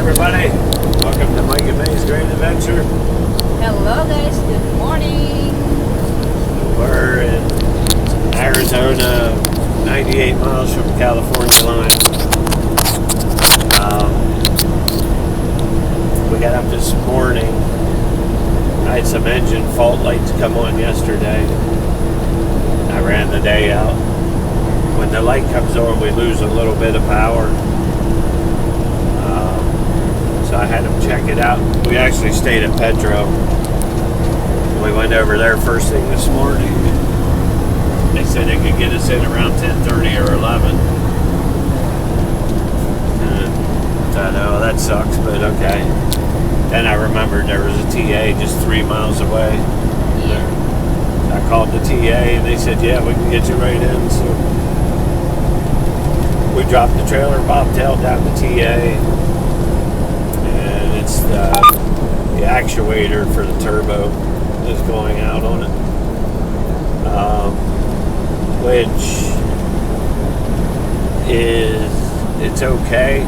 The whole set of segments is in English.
everybody. Welcome to Mike and May's Great Adventure. Hello guys, good morning. We're in Arizona, 98 miles from California line. We got up this morning. I had some engine fault lights come on yesterday. I ran the day out. When the light comes on, we lose a little bit of power. So I had them check it out. We actually stayed at Petro. We went over there first thing this morning. They said they could get us in around 10:30 or 11. And I know that sucks, but okay. Then I remembered there was a TA just 3 miles away. Yeah. I called the TA and they said, yeah, we can get you right in. So we dropped the trailer bobtail down the TA. It's the actuator for the turbo is going out on it, which is, it's okay.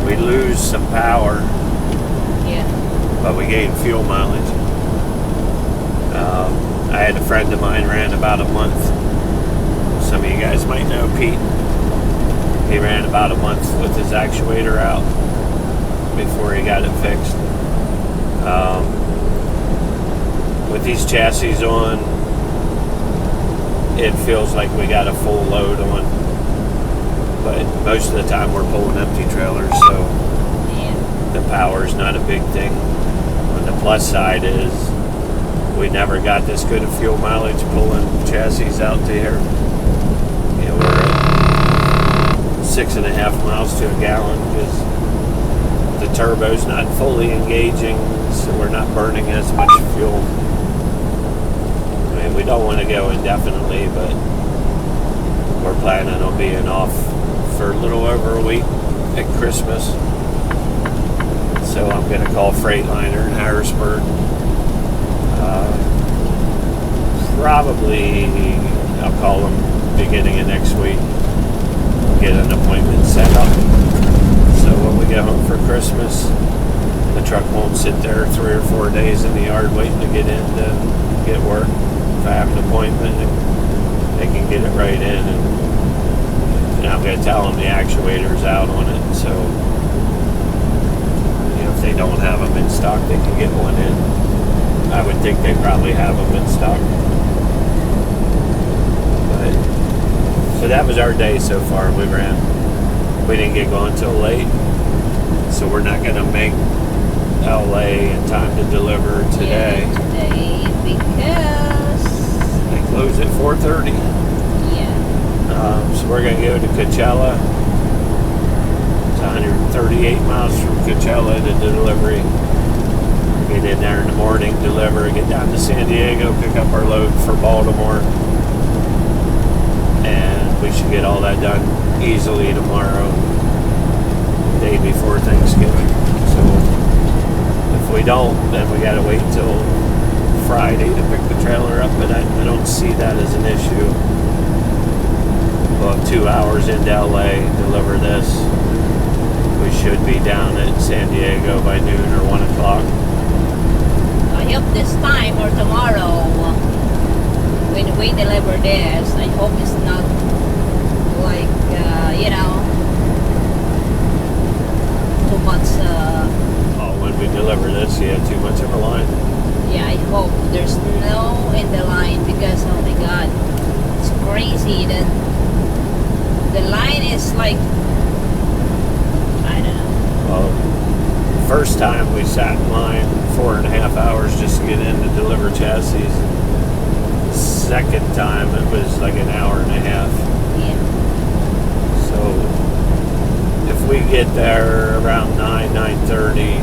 We lose some power, Yeah. but we gain fuel mileage. I had a friend of mine ran about a month. Some of you guys might know Pete. He ran about a month with his actuator out before he got it fixed. With these chassis on, it feels like we got a full load on, but most of the time we're pulling empty trailers, so Yeah. the power's not a big thing. On the plus side is we never got this good of fuel mileage pulling chassis out to here. You know, we're at 6.5 miles to a gallon because the turbo's not fully engaging, so we're not burning as much fuel. I mean, we don't want to go indefinitely, but we're planning on being off for a little over a week at Christmas. So I'm going to call Freightliner in Harrisburg. Probably I'll call them beginning of next week. Get an appointment set up. So when we get home for Christmas, the truck won't sit there 3 or 4 days in the yard waiting to get in to get work. If I have an appointment, they can get it right in. And I'm going to tell them the actuator's out on it. So you know, if they don't have them in stock, they can get one in. I would think they probably have them in stock. But, so that was our day so far. We didn't get going till late, so we're not going to make LA in time to deliver today. Yeah, today because They close at 4:30. yeah. So we're going to go to Coachella. It's 138 miles from Coachella to delivery. Get in there in the morning, deliver, get down to San Diego, pick up our load for Baltimore, and we should get all that done easily tomorrow, day before Thanksgiving. So if we don't, then we got to wait till Friday to pick the trailer up, but I don't see that as an issue. We'll have 2 hours into LA, deliver this. We should be down at San Diego by noon or 1 o'clock. I hope this time or tomorrow when we deliver this, I hope it's not like too much When we deliver this, yeah, too much of a line. yeah, I hope there's no in the line because oh my god, it's crazy that the line is like I don't know. Well, first time we sat in line 4.5 hours just to get in to deliver chassis. Second time it was like an hour and a half. Yeah. So if we get there around 9:30,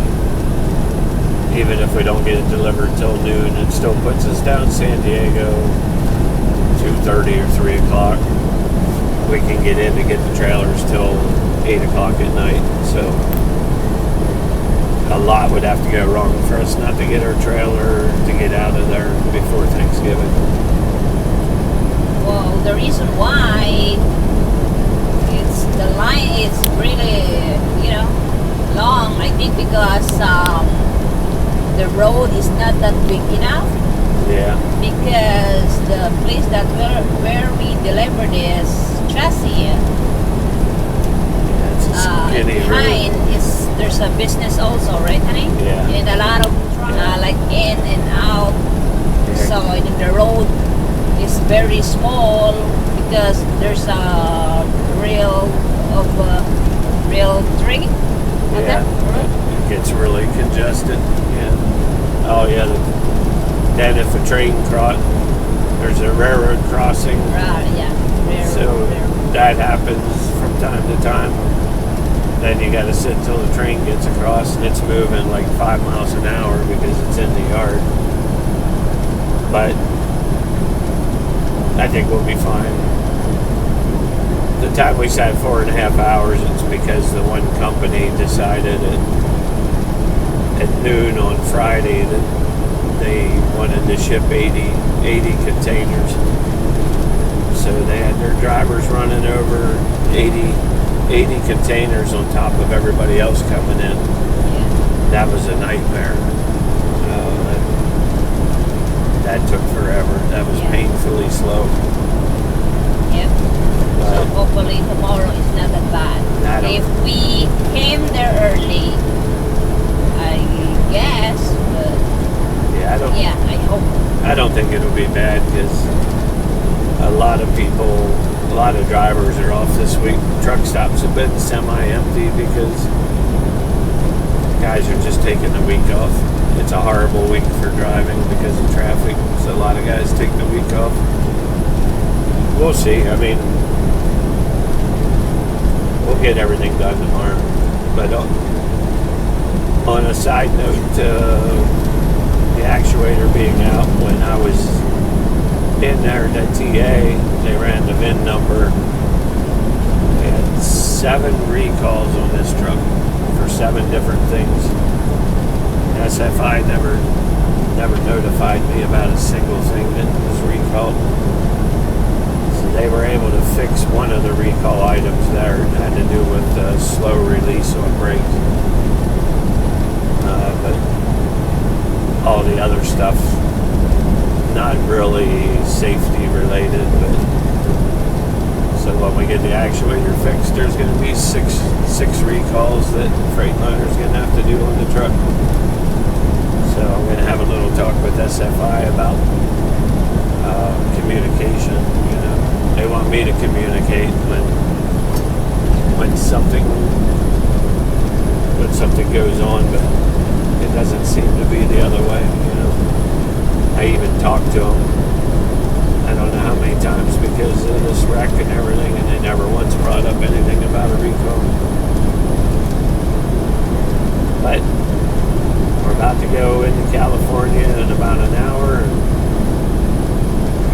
even if we don't get it delivered till noon, it still puts us down San Diego 2:30 or 3 o'clock. We can get in to get the trailers till 8 o'clock at night. So a lot would have to go wrong for us not to get our trailer to get out of there before Thanksgiving. Well, the reason why it's the line is really, because the road is not that big enough. Yeah. Because the place that where we delivered this chassis, It's a skinny behind road. is there's a business also, right, honey? Yeah. And a lot of like in and out. Yeah. So the road is very small because there's a real tree. on Yeah. that road. It gets really congested. Yeah. Oh yeah. Then if a train there's a railroad crossing. Right, yeah. So that happens from time to time. Then you got to sit till the train gets across, and it's moving like 5 miles an hour because it's in the yard. But I think we'll be fine. The time we sat 4.5 hours, it's because the one company decided at noon on Friday that they wanted to ship 80 containers. So they had their drivers running over 80 containers on top of everybody else coming in. Yeah. That was a nightmare. That took forever. That was painfully slow. Yep. So But hopefully tomorrow is not that bad. If we came there early, I guess, but yeah, I hope. I don't think it'll be bad because a lot of drivers are off this week. Truck stops have been semi-empty because guys are just taking the week off. It's a horrible week for driving because of traffic, so a lot of guys take the week off. We'll see. I mean, we'll get everything done tomorrow. But on a side note, the actuator being out, when I was in there at TA, they ran the VIN number. They had 7 recalls on this truck for 7 different things. SFI never notified me about a single thing that was recalled. So they were able to fix one of the recall items there. It had to do with slow release on brakes. But all the other stuff, not really safety related, but so when we get the actuator fixed, there's going to be six recalls that Freightliner is going to have to do on the truck. So I'm going to have a little talk with SFI about communication. You know, they want me to communicate when something goes on, but it doesn't seem to be the other way. You know, I even talked to them. I don't know how many times because of this wreck and everything, and they never once brought up anything about a recall. But we're about to go into California in about an hour and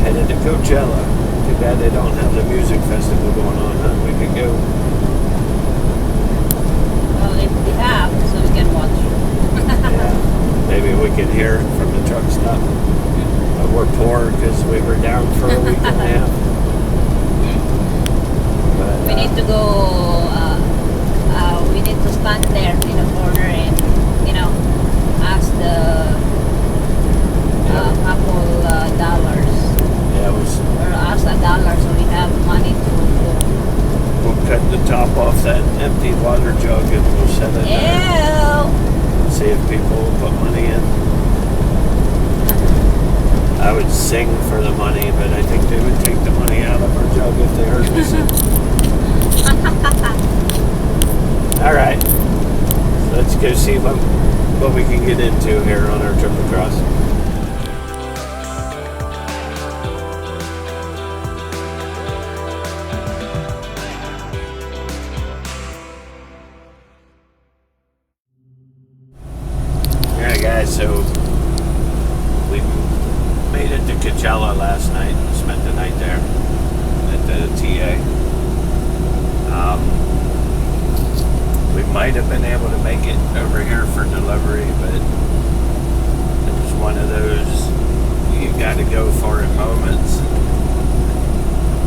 headed to Coachella. Too bad they don't have the music festival going on, huh? We could go. Well, if we have, so we can watch. Yeah, maybe we could hear it from the truck stop. But we're poor because we were down for a week and a half. But, We need to go, we need to stand there in a corner and, ask the couple dollars. Yeah, Or ask $1 so we have money to go. we'll cut the top off that empty water jug and we'll set it there. Ew! See if people will put money in. I would sing for the money, but I think they would take the money out of our jug if they heard me sing. All right, so let's go see what we can get into here on our trip across. All right, guys, so we made it to Coachella last night and spent the night there at the TA. We might have been able to make it over here for delivery, but it was one of those you got to go for it moments.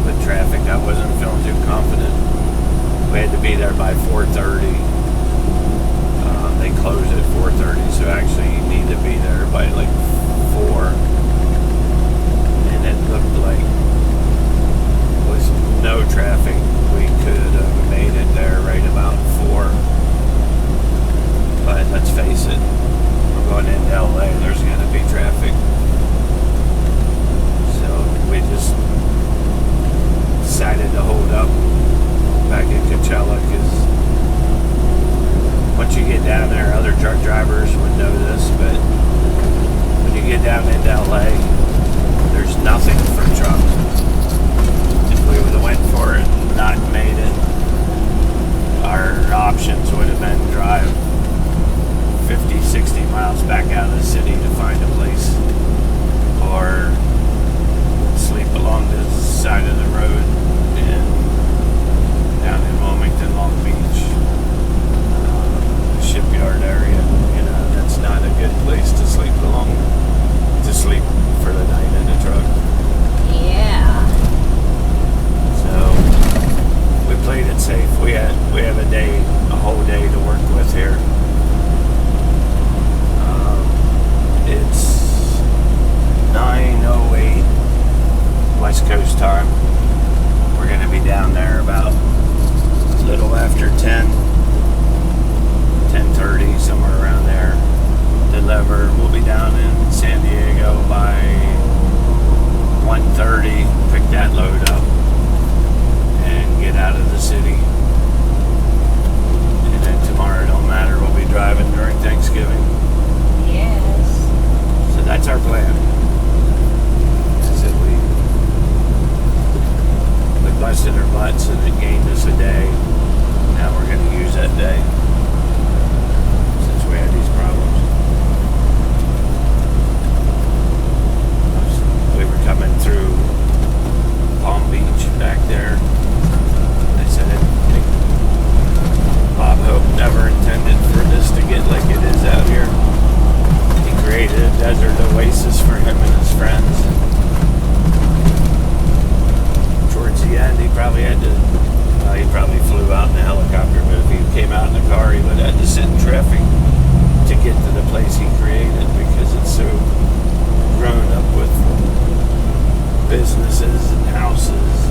With traffic, I wasn't feeling too confident. We had to be there by 4:30. They closed down there, other truck drivers would know this, but when you get down into LA, there's nothing for trucks. If we would have went for it and not made it, our options would have been drive 50, 60 miles back out of the city to find a place, or sleep along the side of the road down in Wilmington, Long Beach, shipyard area. You know, that's not a good place to sleep for the night in a truck. Yeah. So we played it safe. We have a whole day to work with here. It's 9:08 West Coast time. We're going to be down there about a little after 10:30, somewhere around there. Deliver. We'll be down in San Diego by 1:30. Pick that load up and get out of the city. And then tomorrow, it don't matter. We'll be driving during Thanksgiving. Yes. So that's our plan. We busted our butts and it gained us a day. Now we're going to use that day since we had these problems. We were coming through Palm Beach back there. They said Bob Hope never intended for this to get like it is out here. He created a desert oasis for him and his friends. Towards the end, he probably had to, he probably flew out in a helicopter, but if he came out in a car, he would have had to sit in traffic to get to the place he created, because it's so grown up with businesses and houses.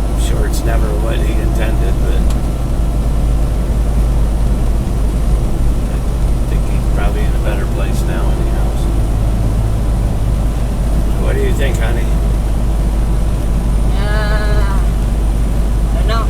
I'm sure it's never what he intended, but I think he's probably in a better place now anyhow. What do you think, honey? I don't know.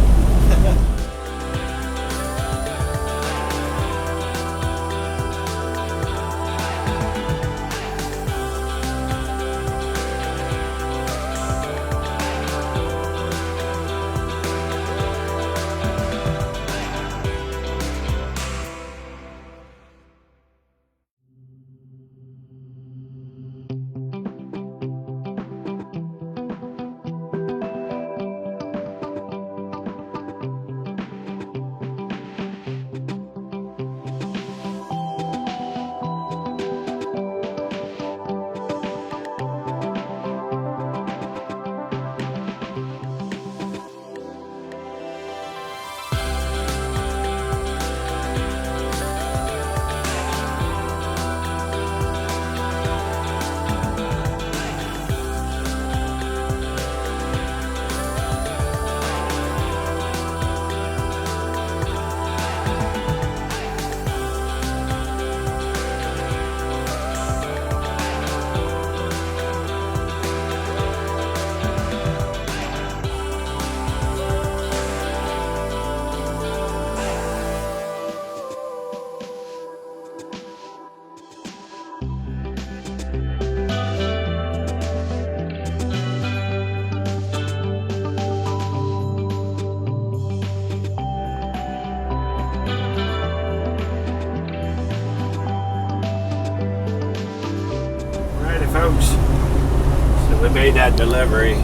Folks, so we made that delivery.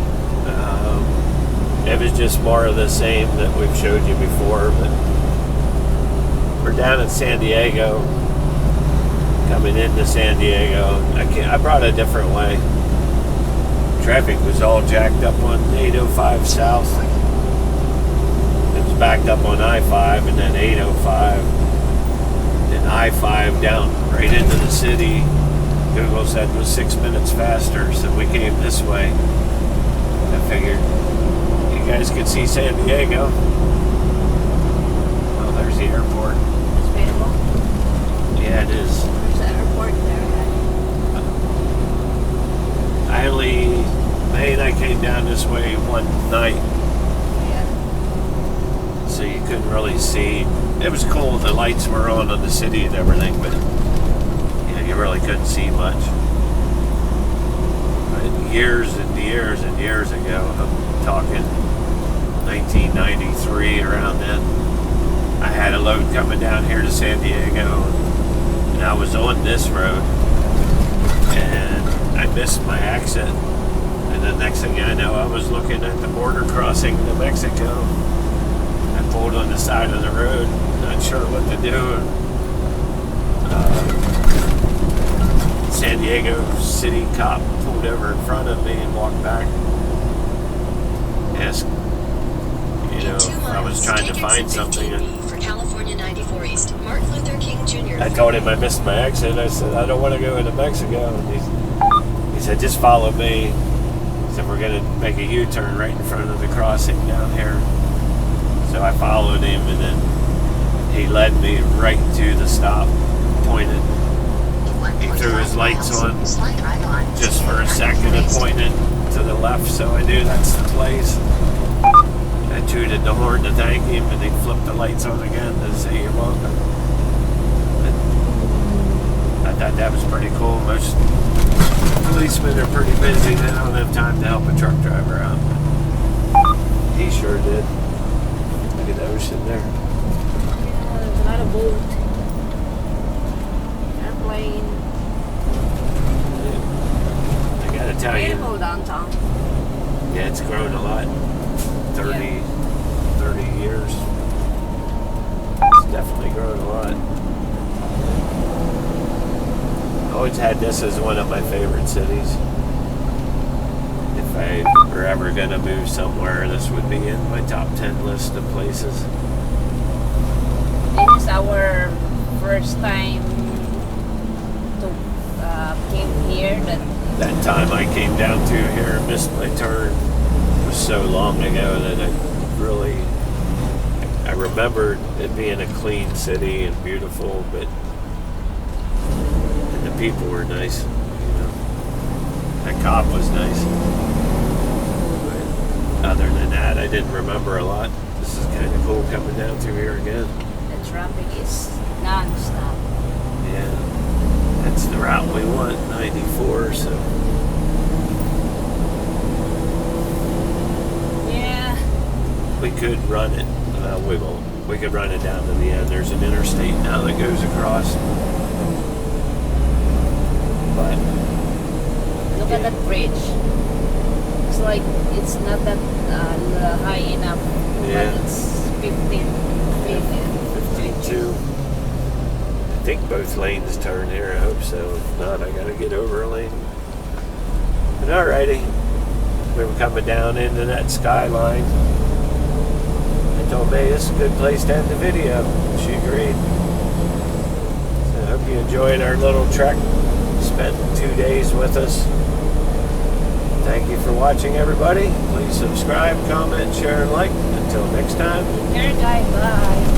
It was just more of the same that we've showed you before, but we're down in San Diego, coming into San Diego. I brought a different way. Traffic was all jacked up on 805 South. It was backed up on I-5 and then 805. Then I-5 down right into the city. Google said was 6 minutes faster, so we came this way. I figured you guys could see San Diego. Oh, there's the airport. It's beautiful. Yeah, it is. There's the airport there. I came down this way one night, Yeah. so you couldn't really see. It was cool. The lights were on the city and everything, but you really couldn't see much. But years and years and years ago, I'm talking 1993, around then, I had a load coming down here to San Diego, and I was on this road, and I missed my exit. And the next thing I know, I was looking at the border crossing to Mexico. I pulled on the side of the road, not sure what to do. San Diego city cop pulled over in front of me and walked back. Asked, if I was trying to find something. For California 94 East, Martin Luther King Jr. I told him I missed my exit. I said, I don't want to go into Mexico. And he said, just follow me. He said, we're going to make a U-turn right in front of the crossing down here. So I followed him, and then he led me right to the stop, pointed. He threw his lights on just for a second and pointed to the left, so I knew that's the place. I tooted the horn to thank him, and he flipped the lights on again to say you're welcome. I thought that was pretty cool. Most policemen are pretty busy. They don't have time to help a truck driver out. He sure did. Look at the ocean there. Yeah, there's a lot of boat. Airplane. I gotta tell you. Beautiful downtown. Yeah, it's grown a lot. 30 years. It's definitely grown a lot. Always had this as one of my favorite cities. If I were ever going to move somewhere, this would be in my top 10 list of places. This is our first time to came here. That time I came down through here and missed my turn was so long ago that I remember it being a clean city and beautiful, and the people were nice. That cop was nice. But other than that, I didn't remember a lot. This is kind of cool coming down through here again. The traffic is non-stop. Yeah, that's the route we want, 94. So. We could run it. We won't. We could run it down to the end. There's an interstate now that goes across. But look at that bridge. It's like it's not that high enough, yeah. But it's 15 feet. 52. I think both lanes turn here. I hope so. If not, I gotta get over a lane. But alrighty, we were coming down into that skyline. Told me this is a good place to end the video. She agreed. So I hope you enjoyed our little trek. Spent 2 days with us. Thank you for watching, everybody. Please subscribe, comment, share, and like. Until next time. Take care, guys. Bye.